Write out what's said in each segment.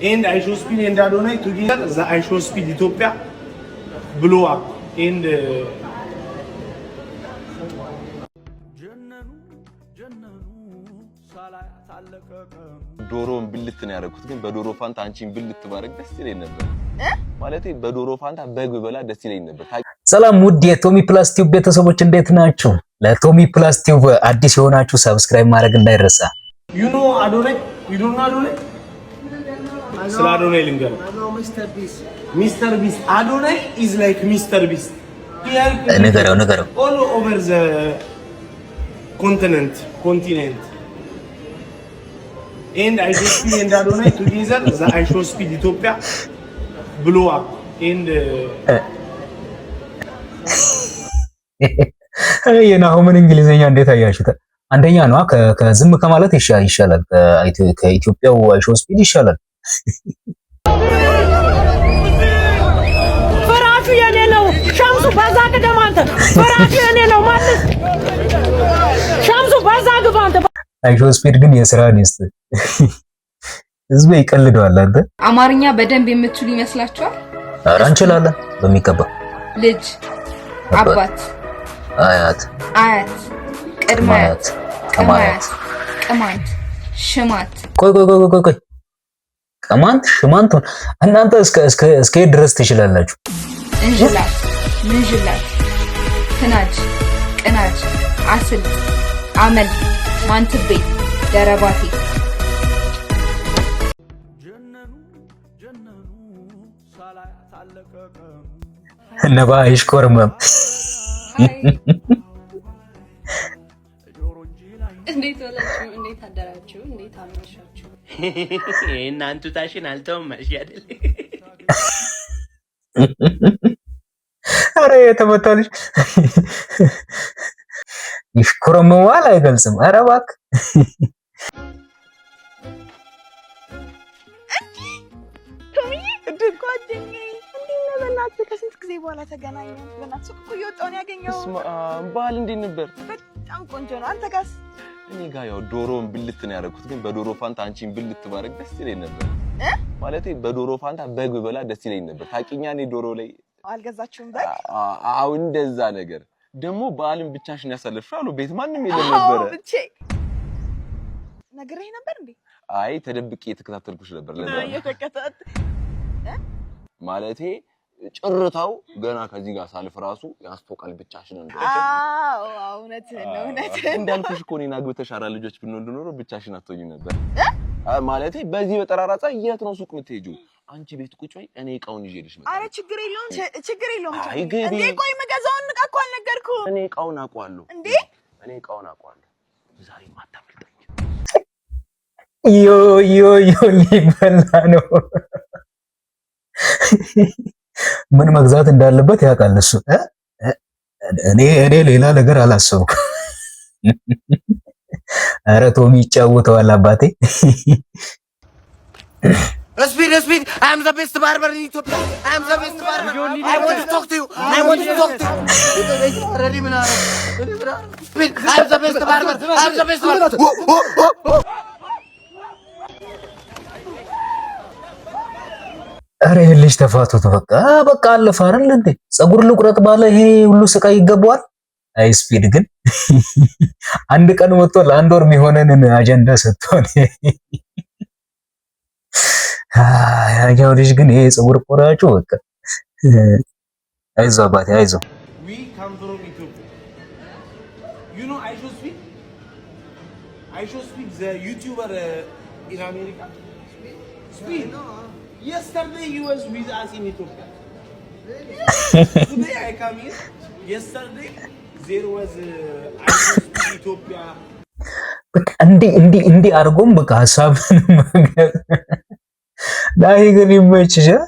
and I show speed and Adonai together. The I show speed Ethiopia blow up and ዶሮን ብልት ነው ያደረኩት ግን በዶሮ ፋንታ አንቺን ብልት ባረግ ደስ ይለኝ ነበር ማለቴ በዶሮ ፋንታ በግ በላ ደስ ይለኝ ነበር። ሰላም ውድ የቶሚ ፕላስ ቲዩብ ቤተሰቦች እንዴት ናችሁ? ለቶሚ ፕላስ ቲዩብ አዲስ የሆናችሁ ሰብስክራይብ ማድረግ እንዳይረሳ። You know Adonai? You don't know Adonai? ስለ Adonai ልንገር። Mr. Beast. Adonai is like Mr. Beast. ነገረው all over the continent. And I show speed and Adonai together. The I show speed Ethiopia blow up and የናሆምን እንግሊዘኛ እንዴት አያችሁት? አንደኛ ነው ከዝም ከማለት ይሻላል። ከኢትዮጵያው አይ ሾው ስፒድ ይሻላል። ፍራሹ የኔ ነው። ሸምሱ ባዛ ገደማንተ ፍራሹ የኔ ነው ማለት ሸምሱ ባዛ ገባንተ አይ ሾው ስፒድ ግን የሥራ ዲስት ህዝብ ይቀልደዋል። አንተ አማርኛ በደንብ የምትችሉ ይመስላችኋል? ኧረ እንችላለን በሚገባ። ልጅ፣ አባት፣ አያት፣ ቅድመ አያት፣ ቅማያት፣ ቅማንት፣ ሽማት። ቆይ ቅማንት ሽማንት እናንተ እስከ ድረስ ትችላላችሁ። እንጅላት፣ ምንጅላት፣ ትናጅ፣ ቅናጅ፣ አስል፣ አመል፣ ማንትቤ፣ ደረባቴ። ነባ አይሽኮርመም። እንዴት ዋላችሁ? እንዴት አደራችሁ? እንዴት አመሻችሁ? እናንቱ ታሽን አልተውማሽ አይደል? አረ የተመታልሽ ይሽኮርመዋል አይገልጽም። አረ እባክህ ከስንት ጊዜ በኋላ ተገናኘን። በእናትህ እኮ እየወጣሁ ነው ያገኘው። በዓል እንዴት ነበር? በጣም ቆንጆ ነው። አንተ ጋርስ? እኔ ጋር ያው ዶሮን ብልት ነው ያደረኩት ግን በዶሮ ፋንታ አንቺን ብልት ባረግ ደስ ይለኝ ነበር ማለቴ በዶሮ ፋንታ በግ በላ ደስ ይለኝ ነበር። ታቂኛ እኔ ዶሮ ላይ አልገዛችሁም በግ? አዎ እንደዛ ነገር ደግሞ በዓልን ብቻሽን ያሳለፍሻሉ ቤት ማንንም የለም ነበር። ብቻ ነግሬህ ነበር እንዴ? አይ ተደብቄ የተከታተልኩሽ ነበር ማለቴ ጭርታው ገና ከዚህ ጋር ሳልፍ ራሱ ያስቶቃል ብቻሽን እንደሆነ። አዎ እውነት ነው እንዳልኩሽ እኮ እኔና ግብተሽ አራ ልጆች ብንወልድ ኖሮ ብቻሽን አትሆኚ ነበር ማለቴ በዚህ በጠራራጻ የት ነው ሱቅ የምትሄጂው? አንቺ ቤት ቁጭ በይ እኔ እቃውን ይዤልሽ መጣ። አረ ችግር የለውም እንዴ ቆይ መገዛውን እቃ እኮ አልነገርኩም። እኔ እቃውን አውቀዋለሁ እንዴ ዛሬ ማታመልጠኝ። ዮ ሊበላ ነው። ምን መግዛት እንዳለበት ያውቃል እሱ። እኔ ሌላ ነገር አላሰብኩም። አረ ቶሚ ይጫወተዋል አባቴ። Speed. I am the best barber in Ethiopia. I am the best barber. I want to talk to you. Ready, man. Speed. I am the best barber. አረ ልጅ ተፋቱት በቃ አለፈ አይደል እንዴ? ፀጉር ልቁረጥ ባለ ይሄ ሁሉ ስቃይ ይገባዋል? አይ ስፒድ ግን አንድ ቀን ወጥቶ ለአንድ ወር የሚሆነንን አጀንዳ ሰጥቷል። ያኛው ልጅ ግን ይሄ ፀጉር ቆራጩ በቃ አይዞህ አባቴ አይዞህ። we come from Ethiopia. You know I show speed the YouTuber in America. Speed. Yesterday he was with us in Ethiopia. Today I come here. Yesterday there was I show speed Ethiopia. በቃ እንዲ አርጎም በቃ ሐሳብን ማግኘት ላይ ግን ይመችሻል።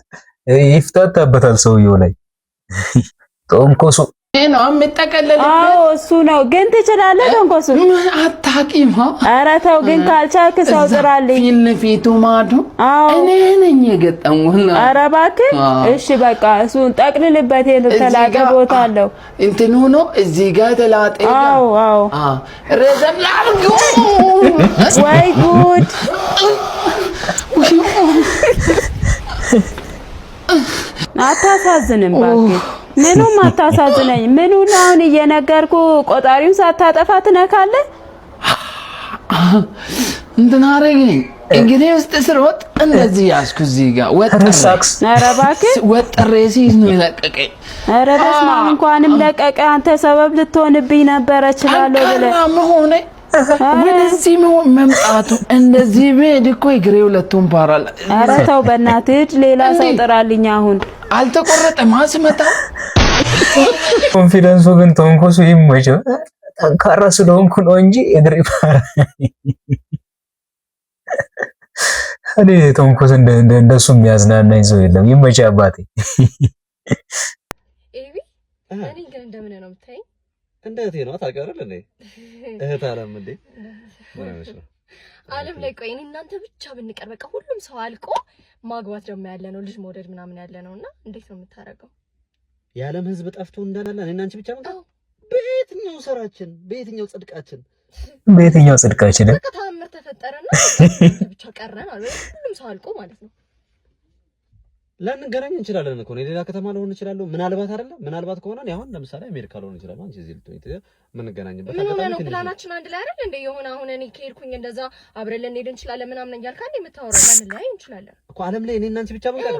ይፍታታበታል ሰውየው ላይ ጦንኮሱ ነው የምጠቀለልበት። አዎ እሱ ነው ግን ትችላለህ። ተንኮሱ አታቂም። ኧረ ተው ግን ካልቻልክ ሰው ጥራልኝ። ፊቱ ማዶ እኔ ነኝ የገጠሙና። ኧረ እባክህ እሺ በቃ እሱን ጠቅልልበት። የተላጠ ቦታ አለው እንትን ሆኖ እዚህ ጋር ተላጠ። አዎ ረዘም ላርጉ። ወይ ጉድ አታሳዝንም እባክህ። ምኑም አታሳዝነኝ። ምኑን አሁን እየነገርኩ ቆጣሪውን ሳታጠፋ ትነካለህ? እንትን አደረገኝ። እንግዲህ ውስጥ ስሮጥ እንደዚህ ያዝኩ እዚህ ጋር ሳክስ ኧረ እባክህ ወጥሬ ሲይዝ ነው የለቀቀኝ። ኧረ በስመ አብ እንኳንም ለቀቀ። አንተ ሰበብ ልትሆንብኝ ነበረ እችላለሁ ብለህ መሆኔ ወደዚህ መምጣቱ እንደዚህ ብሄድ እኮ እግሬ ሁለቱም ፓራል። ኧረ ተው በእናትህ ሌላ ሰው ጥራልኝ። አሁን አልተቆረጠም አስመጣ። ኮንፊደንሱ ግን ተንኮሱ ይመቸው። ጠንካራ ስለሆንኩ ነው እንጂ እግሬ ፓራ። እኔ ተንኮስ እንደሱ የሚያዝናናኝ ሰው የለም። ይመቸው አባቴ። ኤቢ እኔ ግን እንደምን ነው የምታይኝ? እንደ እህቴ ነው ታውቃለህ እንዴ? እህት አለም እንዴ? ዓለም ላይ ቆይ እኔ እናንተ ብቻ ብንቀር በቃ ሁሉም ሰው አልቆ ማግባት ደግሞ ያለ ነው ልጅ መውደድ ምናምን ያለ ነውና እንዴት ነው የምታረገው? የዓለም ህዝብ ጠፍቶ እንዳላለ እኔ እና አንቺ ብቻ ነው። በየትኛው ስራችን በየትኛው ጽድቃችን በቃ ተአምር ተፈጠረና ብቻ ቀረን አለ ሁሉም ሰው አልቆ ማለት ነው። ላንገናኝ እንችላለን እኮ ነው። ሌላ ከተማ ልሆን እችላለሁ ምናልባት አይደለ? ምናልባት ከሆነ እኔ አሁን ለምሳሌ አሜሪካ ልሆን እችላለሁ። አንቺ እዚህ ልትሆኚ ምን ገናኝበት አጋጣሚ ነው። ፕላናችን አንድ ላይ አይደል እንዴ? የሆነ አሁን እኔ ከሄድኩኝ እንደዛ አብረን ልንሄድ እንችላለን ምናምን እያልክ አንዴ የምታወራው ማን ላይ እንችላለን እኮ ዓለም ላይ እኔ እና አንቺ ብቻ ብንቀር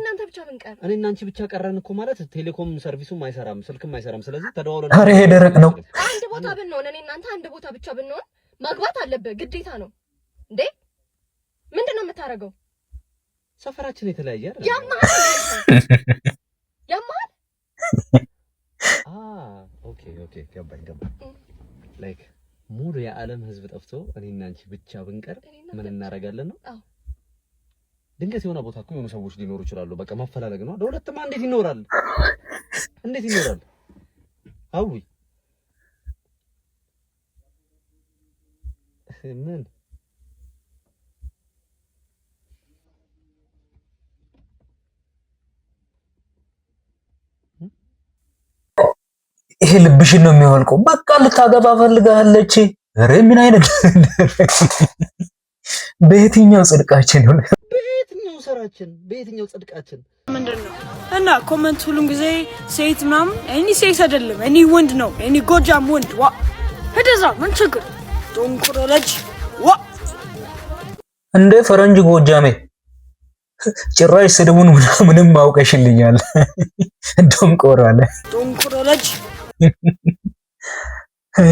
እኔ እና አንቺ ብቻ ቀረን እኮ ማለት ቴሌኮም ሰርቪሱም አይሰራም ስልክም አይሰራም። ስለዚህ ተደዋውለን ኧረ ይሄ ደረቅ ነው። አንድ ቦታ ብንሆን እኔ እና አንተ አንድ ቦታ ብቻ ብንሆን ማግባት አለበት ግዴታ ነው እንዴ? ምንድነው የምታረገው? ሰፈራችን የተለያየ አይደል? ያማል ኦኬ ገባኝ። ላይክ ሙሉ የዓለም ህዝብ ጠፍቶ እኔና አንቺ ብቻ ብንቀር ምን እናረጋለን ነው? ድንገት የሆነ ቦታ እኮ የሆኑ ሰዎች ሊኖሩ ይችላሉ። በቃ ማፈላለግ ነው። ለሁለትማ እንዴት ይኖራል? አዊ ምን ይሄ ልብሽን ነው የሚወልቀው። በቃ ልታገባ ፈልጋለች። ኧረ ምን አይነት በየትኛው ጽድቃችን ነው? በየትኛው ስራችን በየትኛው ጽድቃችን ምንድነው? እና ኮሜንት ሁሉም ጊዜ ሴት ምናምን እኔ ሴት አይደለም እኔ ወንድ ነው እኔ ጎጃም ወንድ ዋ ሄደዛ ምን ችግር ዶንኩረለጅ ዋ እንደ ፈረንጅ ጎጃሜ ጭራሽ ስድቡን ምንም አውቀሽልኛል። ዶንቆራለ ዶንኩረለጅ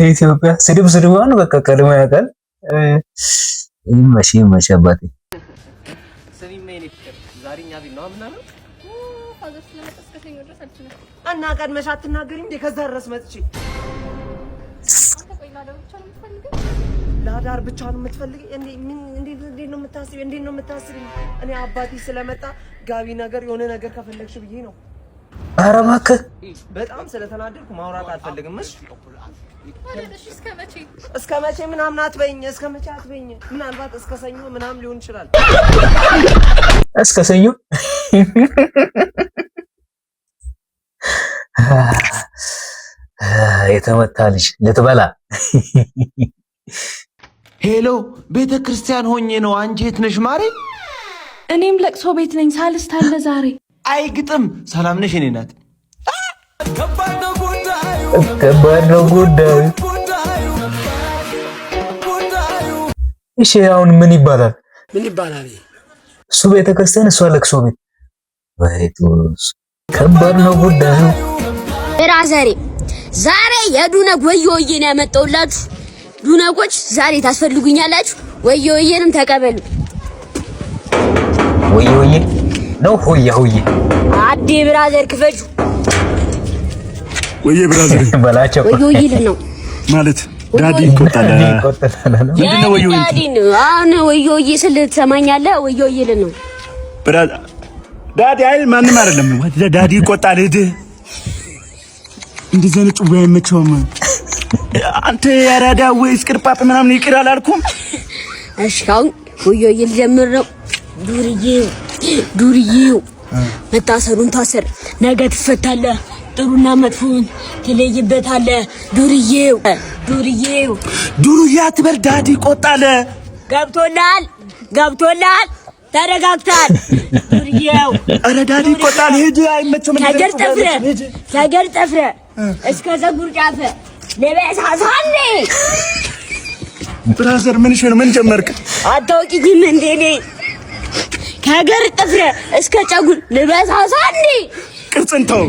ኢትዮጵያ ስድቧን በቃ ቀድሞ ያውቃል። ይመሽ አባቴ ሰሚሜኔ ዛሬኛ ቢል ነው ምናምን ፋዘር ስለመጣስከተኝ ድረስ አልችልም እና ቀድመሽ አትናገሪም እንዴ? ከዛ ድረስ መጥቼ ላዳር ብቻ ነው የምትፈልጊ? እንዴት ነው የምታስቢው? እኔ አባቴ ስለመጣ ጋቢ ነገር የሆነ ነገር ከፈለግሽ ብዬ ነው። ኧረ እባክህ በጣም ስለተናደድኩ ማውራት አልፈልግም። እሺ እስከ መቼ ምናምን አትበይኝ። ምናልባት እስከ ሰኞ ምናምን ሊሆን ይችላል። እስከ ሰኞ የተመታ ልጅ ልትበላ። ሄሎ ቤተ ክርስቲያን ሆኜ ነው። አንቺ የት ነሽ ማሬ? እኔም ለቅሶ ቤት ነኝ። ሳልስት አለ ዛሬ። አይ ግጥም ሰላም ነሽ? እኔ ናት። ከባድ ነው ጉዳዩ። እሺ አሁን ምን ይባላል? እሱ ቤተ ክርስቲያን እሷ ለቅሶ ቤት። ወይቱስ ከባድ ነው ጉዳዩ። ብራዘሬ ዛሬ የዱነግ ወዮዬ ነው ያመጣሁላችሁ። ዱነጎች ዛሬ ታስፈልጉኛላችሁ። ወዮዬንም ተቀበሉ። ወዮዬ ነው ሆያ ሆዬ አዲ ብራዘር ክፈጁ። ወዬ ብራዘር በላቸው። ወዮዬ ነው ማለት ዳዲ ይቆጣል። ምንድነው ወዮዬ? ዳዲ ነው። አሁን ወዮዬ ስል ትሰማኛለህ? ወዮዬ ነው ዳዲ አይደል? ማንም አይደለም። ዳዲ ይቆጣል። እንደዚህ አይነት ጭው አይመቸውም። አንተ ያራዳ ወይስ ቅርጳጳ ምናምን ይቅር አላልኩም? እሺ አሁን ወዮዬ ልጀምር ነው። ዱርዬው መታሰሩን ታሰር፣ ነገ ትፈታለህ። ጥሩና መጥፎን ትለይበታለህ። ዱርዬ አትበል። ዳዲ ይቆጣል። ገብቶላል። ተረጋግታል። ኧረ ዳዲ ይቆጣል። ሂጂ አይመችም። ከገር ጠፍረ እስከ ፀጉር ጫፍ ለበሳሳኔ ብራዘር ምን ጀመርክ? አታውቂኝም እንዴ? እኔ ከገር ጠፍረ እስከ ፀጉር ለበሳሳኔ ቅርጽን ተው።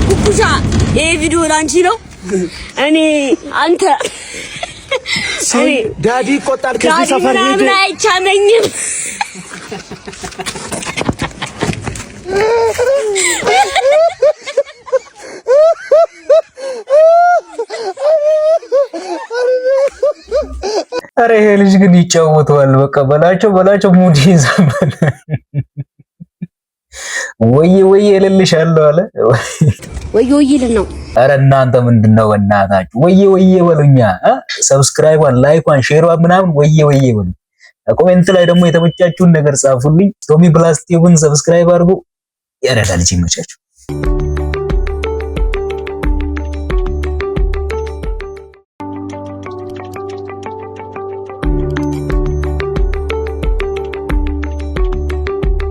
ኩኩሻ ይሄ ቪዲዮ ላንቺ ነው። አንተ ዳዲ ይቆጣል። ከዚህ ሰፈር ሂጂ። አይቻለኝም። አረ ይሄ ልጅ ግን ይጫወተዋል። በቃ በላቸው ሙድ ይዛል። ወዬ እልልሻለሁ አለ። ወዬ ይልን ነው። አረ እናንተ ምንድነው በእናታችሁ? ወዬ በሉኛ። ሰብስክራይቧን፣ ላይኳን፣ ሼሯን ምናምን ወዬ በሉ። ኮሜንት ላይ ደግሞ የተመቻችሁን ነገር ጻፉልኝ። ቶሚ ፕላስ ቲዩብን ሰብስክራይብ አድርጉ። ያረዳ ልጅ ይመቻችሁ።